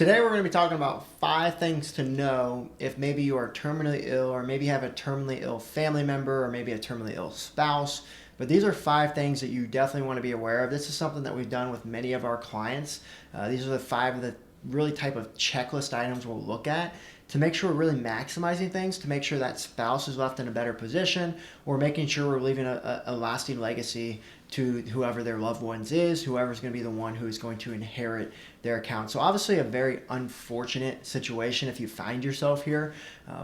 Today we're going to be talking about 5 things to know if maybe you are terminally ill or maybe have a terminally ill family member or maybe a terminally ill spouse. But these are 5 things that you definitely want to be aware of. This is something that we've done with many of our clients. These are the 5 of the really type of checklist items we'll look at to make sure we're really maximizing things, to make sure that spouse is left in a better position, or making sure we're leaving a lasting legacy to whoever their loved ones is, whoever's going to be the one who is going to inherit their account. So obviously a very unfortunate situation if you find yourself here,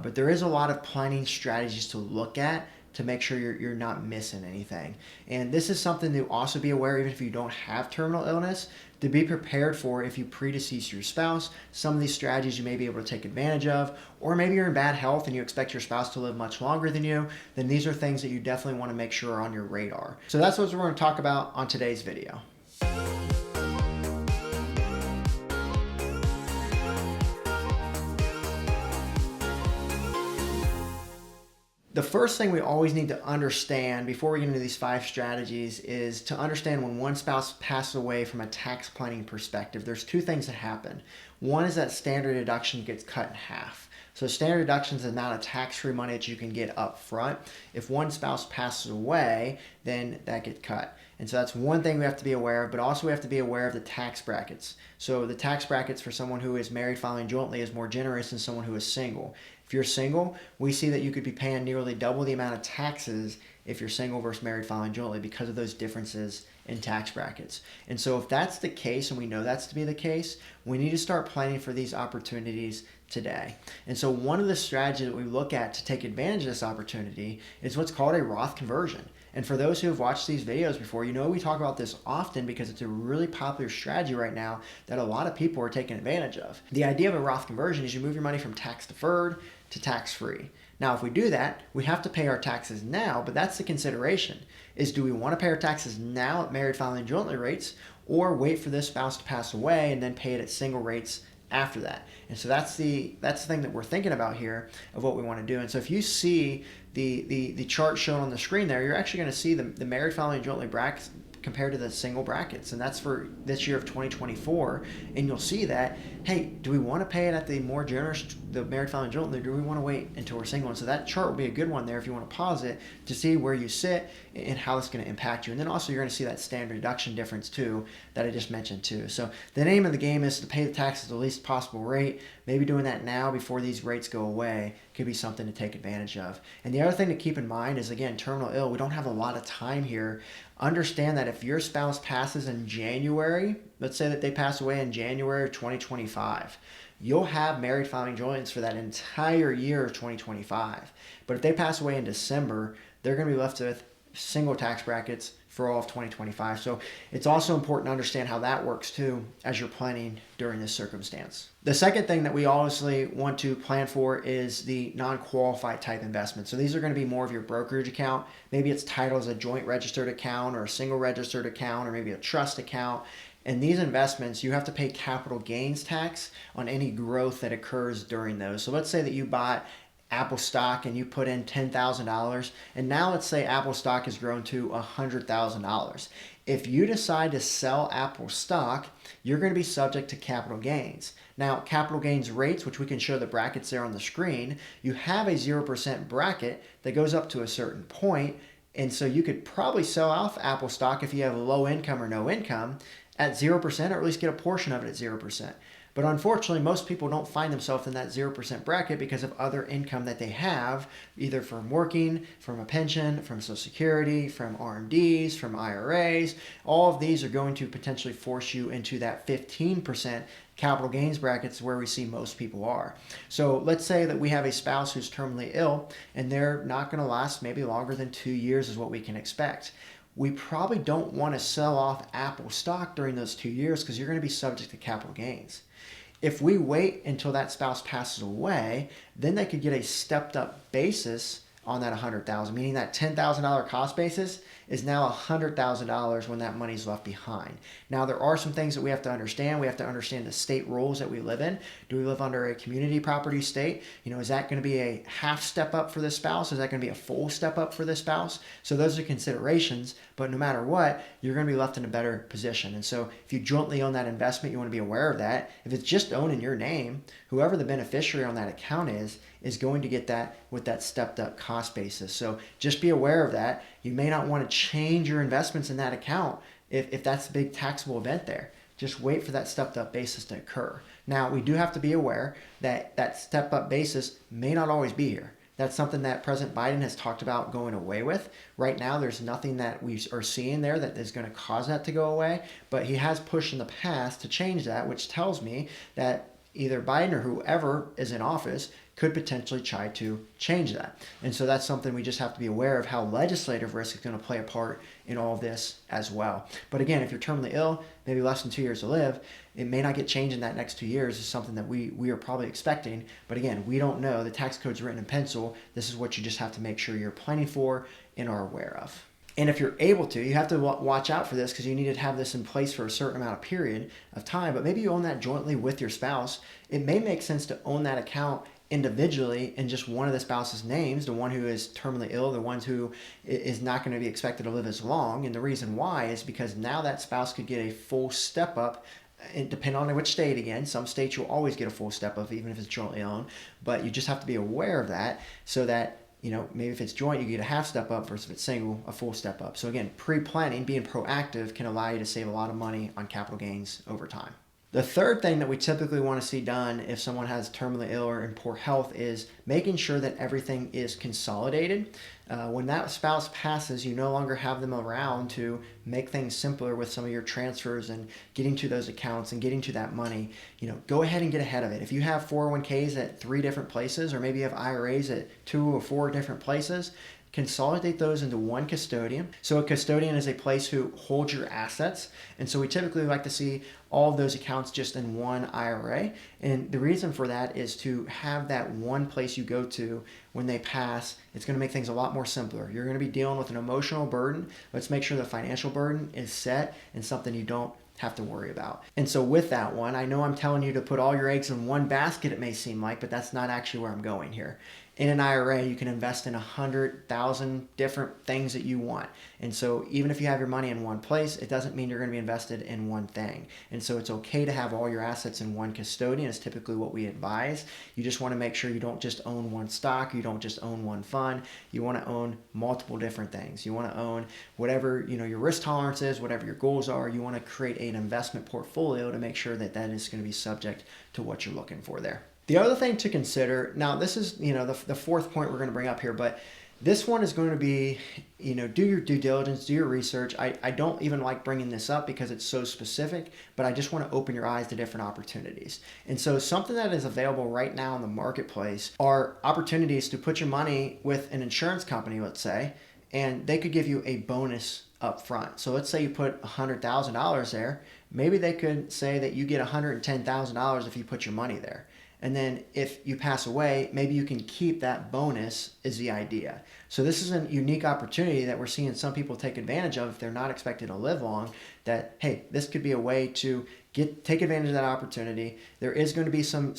but there is a lot of planning strategies to look at to make sure you're not missing anything. And this is something to also be aware, even if you don't have terminal illness, to be prepared for if you predecease your spouse. Some of these strategies you may be able to take advantage of, or maybe you're in bad health and you expect your spouse to live much longer than you, then these are things that you definitely want to make sure are on your radar. So that's what we're going to talk about on today's video. The first thing we always need to understand before we get into these 5 strategies is to understand when one spouse passes away from a tax planning perspective. There's 2 things that happen. One is that standard deduction gets cut in half. So standard deduction is the amount of tax-free money that you can get up front. If one spouse passes away, then that gets cut. And so that's one thing we have to be aware of, but also we have to be aware of the tax brackets. So the tax brackets for someone who is married filing jointly is more generous than someone who is single. If you're single, we see that you could be paying nearly double the amount of taxes if you're single versus married filing jointly because of those differences in tax brackets. And so if that's the case, and we know that's to be the case, we need to start planning for these opportunities today. And so one of the strategies that we look at to take advantage of this opportunity is what's called a Roth conversion. And for those who have watched these videos before, you know we talk about this often because it's a really popular strategy right now that a lot of people are taking advantage of. The idea of a Roth conversion is you move your money from tax deferred to tax free. Now, if we do that, we have to pay our taxes now, but that's the consideration, is do we want to pay our taxes now at married filing jointly rates or wait for this spouse to pass away and then pay it at single rates after that? And so that's the thing that we're thinking about here of what we want to do. And so if you see the chart shown on the screen there, you're actually going to see the married filing jointly brackets compared to the single brackets, and that's for this year of 2024. And you'll see that, hey, do we want to pay it at the more generous, the married filing jointly, or do we want to wait until we're single? And so that chart will be a good one there if you want to pause it to see where you sit and how it's going to impact you. And then also you're going to see that standard deduction difference too that I just mentioned too. So the name of the game is to pay the taxes at the least possible rate. Maybe doing that now before these rates go away could be something to take advantage of. And the other thing to keep in mind is, again, terminal ill. We don't have a lot of time here. Understand that if your spouse passes in January, let's say that they pass away in January of 2025, you'll have married filing joints for that entire year of 2025. But if they pass away in December, they're going to be left with single tax brackets for all of 2025. So it's also important to understand how that works too as you're planning during this circumstance. The second thing that we obviously want to plan for is the non-qualified type investment. So these are going to be more of your brokerage account. Maybe it's titled as a joint registered account or a single registered account or maybe a trust account. And these investments, you have to pay capital gains tax on any growth that occurs during those. So let's say that you bought Apple stock and you put in $10,000, and now let's say Apple stock has grown to $100,000. If you decide to sell Apple stock, you're going to be subject to capital gains. Now, capital gains rates, which we can show the brackets there on the screen, you have a 0% bracket that goes up to a certain point, and so you could probably sell off Apple stock if you have low income or no income at 0%, or at least get a portion of it at 0%. But unfortunately, most people don't find themselves in that 0% bracket because of other income that they have, either from working, from a pension, from Social Security, from RMDs, from IRAs. All of these are going to potentially force you into that 15% capital gains brackets where we see most people are. So let's say that we have a spouse who's terminally ill and they're not going to last maybe longer than 2 years is what we can expect. We probably don't want to sell off Apple stock during those 2 years because you're going to be subject to capital gains. If we wait until that spouse passes away, then they could get a stepped up basis on that $100,000, meaning that $10,000 cost basis is now $100,000 when that money's left behind. Now, there are some things that we have to understand. We have to understand the state rules that we live in. Do we live under a community property state? Is that going to be a half step up for the spouse? Is that going to be a full step up for the spouse? So those are considerations, but no matter what, you're going to be left in a better position. And so if you jointly own that investment, you want to be aware of that. If it's just owned in your name, whoever the beneficiary on that account is going to get that with that stepped up cost basis. So just be aware of that. You may not want to change your investments in that account if that's a big taxable event there. Just wait for that stepped up basis to occur. Now, we do have to be aware that that stepped up basis may not always be here. That's something that President Biden has talked about going away with. Right now, there's nothing that we are seeing there that is going to cause that to go away, but he has pushed in the past to change that, which tells me that either Biden or whoever is in office could potentially try to change that. And so that's something we just have to be aware of, how legislative risk is going to play a part in all of this as well. But again, if you're terminally ill, maybe less than 2 years to live, it may not get changed in that next 2 years. Is something that we are probably expecting. But again, we don't know. The tax code's written in pencil. This is what you just have to make sure you're planning for and are aware of. And if you're able to, you have to watch out for this, because you need to have this in place for a certain amount of period of time. But maybe you own that jointly with your spouse. It may make sense to own that account individually in just one of the spouse's names, the one who is terminally ill, the ones who is not going to be expected to live as long. And the reason why is because now that spouse could get a full step up. It depends on which state. Again, some states you'll always get a full step up even if it's jointly owned, but you just have to be aware of that, so that maybe if it's joint, you get a half step up, versus if it's single, a full step up. So again, pre-planning, being proactive, can allow you to save a lot of money on capital gains over time. The third thing that we typically want to see done if someone has terminally ill or in poor health is making sure that everything is consolidated. When that spouse passes, you no longer have them around to make things simpler with some of your transfers and getting to those accounts and getting to that money. Go ahead and get ahead of it. If you have 401ks at 3 different places, or maybe you have IRAs at 2 or 4 different places, consolidate those into one custodian. So a custodian is a place who holds your assets. And so we typically like to see all of those accounts just in one IRA. And the reason for that is to have that one place you go to when they pass. It's going to make things a lot more simpler. You're going to be dealing with an emotional burden. Let's make sure the financial burden is set and something you don't have to worry about. And so with that one, I know I'm telling you to put all your eggs in one basket, it may seem like, but that's not actually where I'm going here. In an IRA, you can invest in 100,000 different things that you want. And so even if you have your money in one place, it doesn't mean you're going to be invested in one thing. And so it's okay to have all your assets in one custodian, is typically what we advise. You just want to make sure you don't just own one stock, you don't just own one fund. You want to own multiple different things. You want to own whatever your risk tolerance is, whatever your goals are. You want to create an investment portfolio to make sure that that is going to be subject to what you're looking for there. The other thing to consider, now this is the fourth point we're going to bring up here, but this one is going to be, do your due diligence, do your research. I don't even like bringing this up because it's so specific, but I just want to open your eyes to different opportunities. And so something that is available right now in the marketplace are opportunities to put your money with an insurance company, let's say, and they could give you a bonus up front. So let's say you put $100,000 there. Maybe they could say that you get $110,000 if you put your money there. And then if you pass away, maybe you can keep that bonus, is the idea. So this is a unique opportunity that we're seeing some people take advantage of if they're not expected to live long, that, hey, this could be a way to take advantage of that opportunity. There is going to be some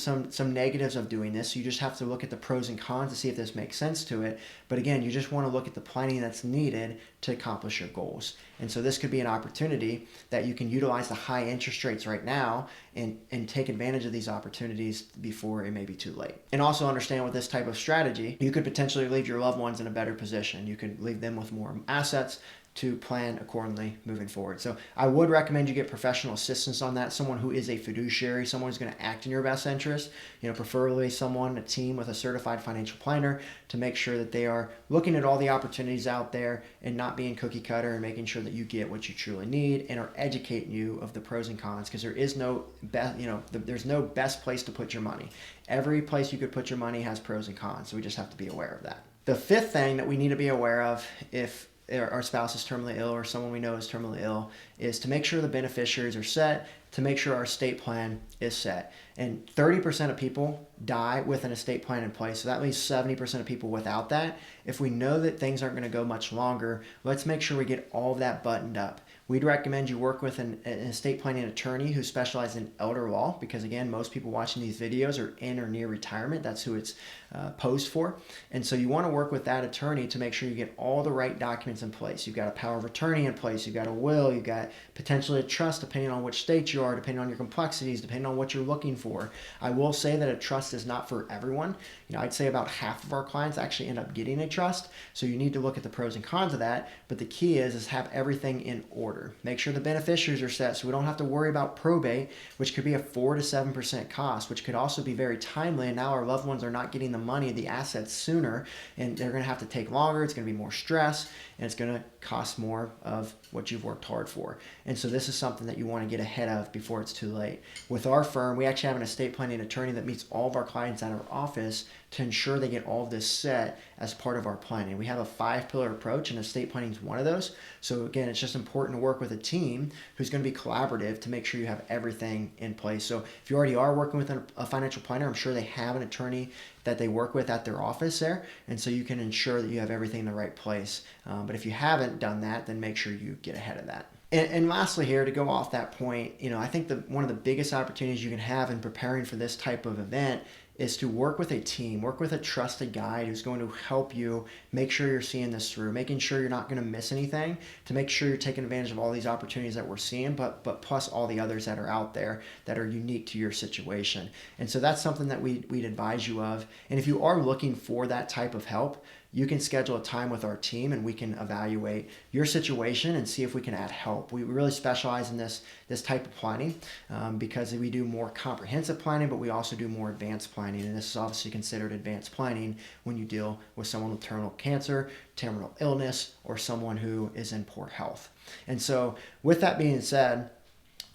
negatives of doing this. So you just have to look at the pros and cons to see if this makes sense to it. But again, you just want to look at the planning that's needed to accomplish your goals. And so this could be an opportunity that you can utilize the high interest rates right now and take advantage of these opportunities before it may be too late. And also understand, with this type of strategy, you could potentially leave your loved ones in a better position. You could leave them with more assets to plan accordingly moving forward. So I would recommend you get professional assistance on that, someone who is a fiduciary, someone who's going to act in your best interest, preferably a team with a certified financial planner, to make sure that they are looking at all the opportunities out there and not being cookie cutter, and making sure that you get what you truly need and are educating you of the pros and cons, because there is no there's no best place to put your money. Every place you could put your money has pros and cons, so we just have to be aware of that. The fifth thing that we need to be aware of if our spouse is terminally ill or someone we know is terminally ill is to make sure the beneficiaries are set, to make sure our estate plan is set. And 30% of people die with an estate plan in place. So that leaves 70% of people without that. If we know that things aren't going to go much longer, let's make sure we get all of that buttoned up. We'd recommend you work with an estate planning attorney who specializes in elder law, because again, most people watching these videos are in or near retirement. That's who it's posed for. And so you want to work with that attorney to make sure you get all the right documents in place. You've got a power of attorney in place. You've got a will. You've got potentially a trust, depending on which state you are, depending on your complexities, depending on what you're looking for. I will say that a trust is not for everyone. I'd say about half of our clients actually end up getting a trust. So you need to look at the pros and cons of that. But the key is have everything in order. Make sure the beneficiaries are set so we don't have to worry about probate, which could be a 4 to 7% cost, which could also be very timely. And now our loved ones are not getting the money, the assets sooner, and they're going to have to take longer. It's going to be more stress, and it's going to cost more of what you've worked hard for. And so this is something that you want to get ahead of before it's too late. With our firm, we actually have an estate planning attorney that meets all of our clients at our office to ensure they get all of this set as part of our planning. We have a 5-pillar approach, and estate planning is one of those. So again, it's just important to work with a team who's going to be collaborative to make sure you have everything in place. So if you already are working with a financial planner, I'm sure they have an attorney that they work with at their office there, and so you can ensure that you have everything in the right place. But if you haven't done that, then make sure you get ahead of that. And lastly here, to go off that point, I think one of the biggest opportunities you can have in preparing for this type of event is to work with a team, work with a trusted guide who's going to help you make sure you're seeing this through, making sure you're not going to miss anything, to make sure you're taking advantage of all these opportunities that we're seeing, but plus all the others that are out there that are unique to your situation. And so that's something that we'd advise you of. And if you are looking for that type of help, you can schedule a time with our team and we can evaluate your situation and see if we can add help. We really specialize in this type of planning because we do more comprehensive planning, but we also do more advanced planning. And this is obviously considered advanced planning when you deal with someone with terminal cancer, terminal illness, or someone who is in poor health. And so with that being said,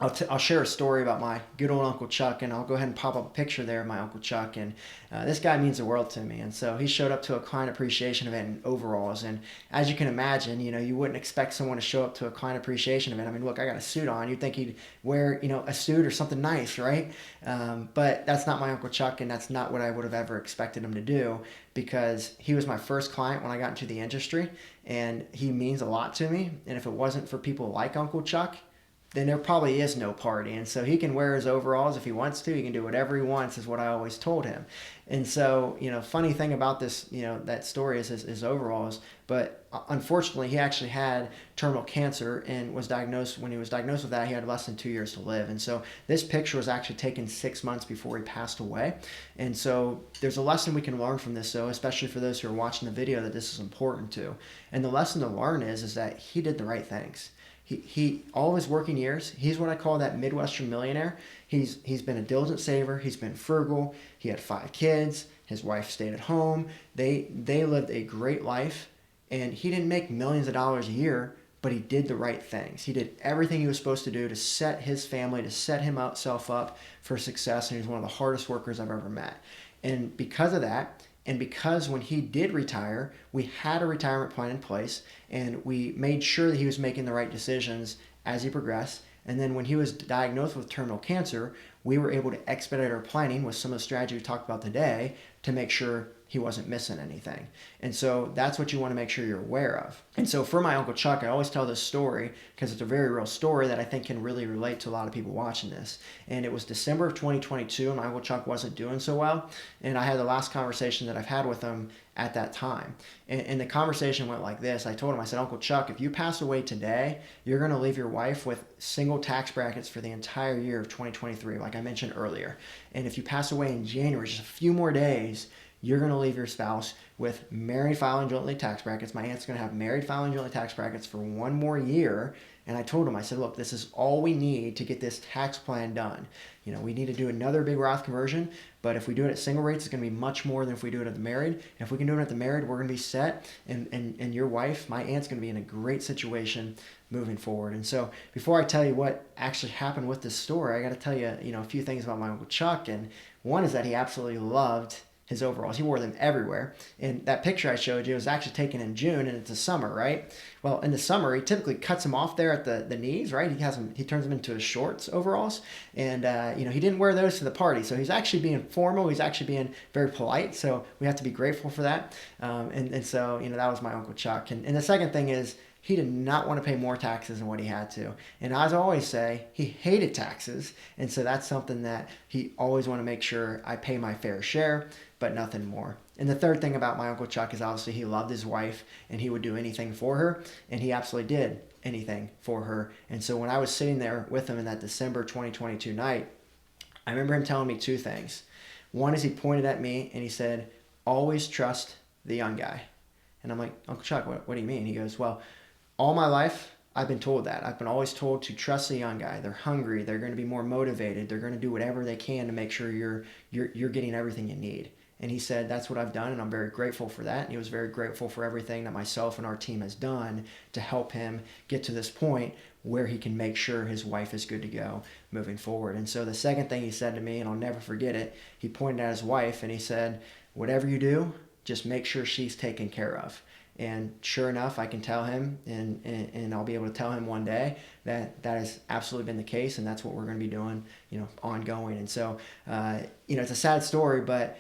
I'll share a story about my good old Uncle Chuck, and I'll go ahead and pop up a picture there of my Uncle Chuck. And this guy means the world to me. And so he showed up to a client appreciation event in overalls. And as you can imagine, you wouldn't expect someone to show up to a client appreciation event. I mean, look, I got a suit on. You'd think he'd wear, a suit or something nice, right? But that's not my Uncle Chuck, and that's not what I would have ever expected him to do, because he was my first client when I got into the industry, and he means a lot to me. And if it wasn't for people like Uncle Chuck, then there probably is no party. And so he can wear his overalls if he wants to. He can do whatever he wants, is what I always told him. And so, funny thing about this, that story is his overalls. But unfortunately, he actually had terminal cancer and was diagnosed. When he was diagnosed with that, he had less than 2 years to live. And so this picture was actually taken 6 months before he passed away. And so there's a lesson we can learn from this, though, especially for those who are watching the video, that this is important to. And the lesson to learn is that he did the right things. He all his working years, he's what I call that Midwestern millionaire. He's been a diligent saver. He's been frugal. He had 5 kids. His wife stayed at home. They lived a great life, and he didn't make millions of dollars a year, but he did the right things. He did everything he was supposed to do to set his family, to set himself up for success, and he was one of the hardest workers I've ever met. And because of that, and because when he did retire, we had a retirement plan in place, and we made sure that he was making the right decisions as he progressed. And then when he was diagnosed with terminal cancer, we were able to expedite our planning with some of the strategy we talked about today to make sure he wasn't missing anything. And so that's what you want to make sure you're aware of. And so for my Uncle Chuck, I always tell this story because it's a very real story that I think can really relate to a lot of people watching this. And it was December of 2022, and my Uncle Chuck wasn't doing so well. And I had the last conversation that I've had with him at that time. And the conversation went like this. I told him, I said, Uncle Chuck, if you pass away today, you're going to leave your wife with single tax brackets for the entire year of 2023, like I mentioned earlier. And if you pass away in January, just a few more days, you're going to leave your spouse with married filing jointly tax brackets. My aunt's going to have married filing jointly tax brackets for 1 more year. And I told him, I said, look, this is all we need to get this tax plan done. We need to do another big Roth conversion, but if we do it at single rates, it's going to be much more than if we do it at the married. And if we can do it at the married, we're going to be set. And your wife, my aunt's going to be in a great situation moving forward. And so before I tell you what actually happened with this story, I got to tell you, a few things about my Uncle Chuck. And one is that he absolutely loved his overalls. He wore them everywhere. And that picture I showed you was actually taken in June, and it's the summer, right? Well, in the summer, he typically cuts them off there at the knees, right? He turns them into his shorts, overalls. And, he didn't wear those to the party. So he's actually being formal. He's actually being very polite. So we have to be grateful for that. And so, that was my Uncle Chuck. And the second thing is, he did not want to pay more taxes than what he had to. And as I always say, he hated taxes. And so that's something that he always wanted to make sure I pay my fair share, but nothing more. And the third thing about my Uncle Chuck is obviously he loved his wife and he would do anything for her. And he absolutely did anything for her. And so when I was sitting there with him in that December 2022 night, I remember him telling me two things. One is he pointed at me and he said, always trust the young guy. And I'm like, Uncle Chuck, what do you mean? He goes, well, all my life, I've been told that. I've been always told to trust the young guy. They're hungry. They're going to be more motivated. They're going to do whatever they can to make sure you're getting everything you need. And he said, that's what I've done, and I'm very grateful for that. And he was very grateful for everything that myself and our team has done to help him get to this point where he can make sure his wife is good to go moving forward. And so the second thing he said to me, and I'll never forget it, he pointed at his wife and he said, whatever you do, just make sure she's taken care of. And sure enough, I can tell him, and I'll be able to tell him one day that has absolutely been the case, and that's what we're going to be doing, ongoing. And so, it's a sad story, but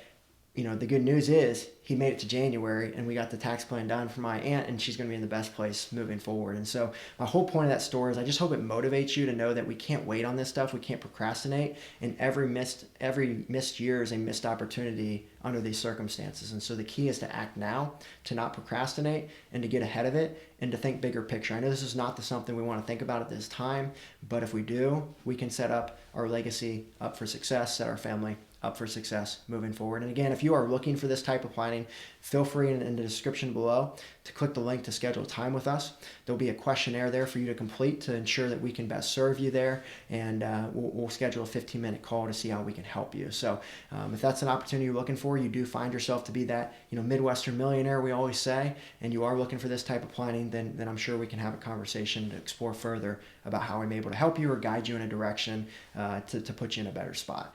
the good news is he made it to January and we got the tax plan done for my aunt, and she's going to be in the best place moving forward. And so my whole point of that story is I just hope it motivates you to know that we can't wait on this stuff. We can't procrastinate, and every missed year is a missed opportunity under these circumstances. And so the key is to act now, to not procrastinate, and to get ahead of it, and to think bigger picture. I know this is not something we want to think about at this time, but if we do, we can set up our legacy up for success, set our family up for success moving forward. And again, if you are looking for this type of planning, feel free in the description below to click the link to schedule time with us. There'll be a questionnaire there for you to complete to ensure that we can best serve you there, and we'll schedule a 15-minute call to see how we can help you. So if that's an opportunity you're looking for, you do find yourself to be that Midwestern millionaire, we always say, and you are looking for this type of planning, then I'm sure we can have a conversation to explore further about how I'm able to help you or guide you in a direction to put you in a better spot.